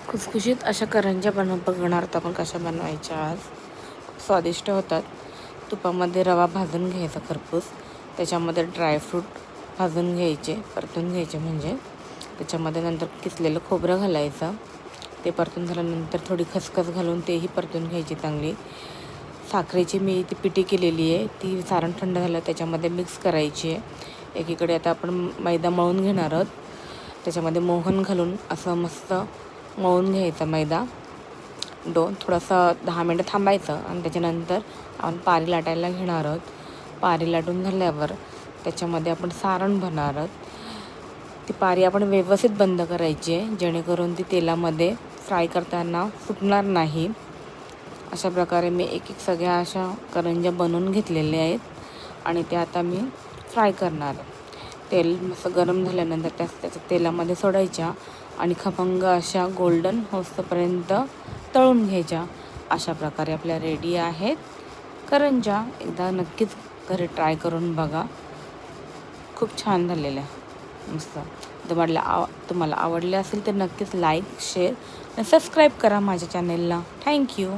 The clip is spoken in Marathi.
खुसखुशीत अशा करंज्या बघणार आहोत आपण कशा बनवायच्या आज. स्वादिष्ट होतात. तुपामध्ये रवा भाजून घ्यायचा खरपूस, त्याच्यामध्ये ड्रायफ्रूट भाजून घ्यायचे, परतून घ्यायचे, म्हणजे त्याच्यामध्ये नंतर किसलेलं खोबरं घालायचं. ते परतून झाल्यानंतर थोडी खसखस घालून तेही परतून घ्यायची चांगली. साखरेची मी ती पिठी केलेली आहे, ती सारण थंड झालं त्याच्यामध्ये मिक्स करायची आहे. एकीकडे आता आपण मैदा मळून घेणार आहोत. त्याच्यामध्ये मोहन घालून असं मस्त मळून घ्यायचा मैदा. थोडंसं 10 मिनटं थांबायचं आणि त्याच्यानंतर आपण पारी लाटायला घेणार आहोत. पारी लाटून झाल्यावर त्याच्यामध्ये आपण सारण भरणार आहोत. ती पारी आपण व्यवस्थित बंद करायची आहे, जेणेकरून ती तेलामध्ये फ्राय करताना फुटणार नाही. अशा प्रकारे मी एक सगळ्या अशा करंज्या बनवून घेतलेल्या आहेत आणि त्या आता मी फ्राय करणार आहे. तेल मस्त गरम झाल्यानंतर त्याच्या तेलामध्ये सोडायच्या आणि खमंग अशा गोल्डन होईपर्यंत तळून घ्यायच्या. अशा प्रकारे आपल्या रेडी आहेत करंज्या. एकदा नक्कीच घरी ट्राय करून बघा, खूप छान झालेल्या मस्त. तुम्हाला आवडले असेल तर नक्कीच लाईक, शेअर आणि सबस्क्राईब करा माझ्या चॅनेलला. थँक्यू.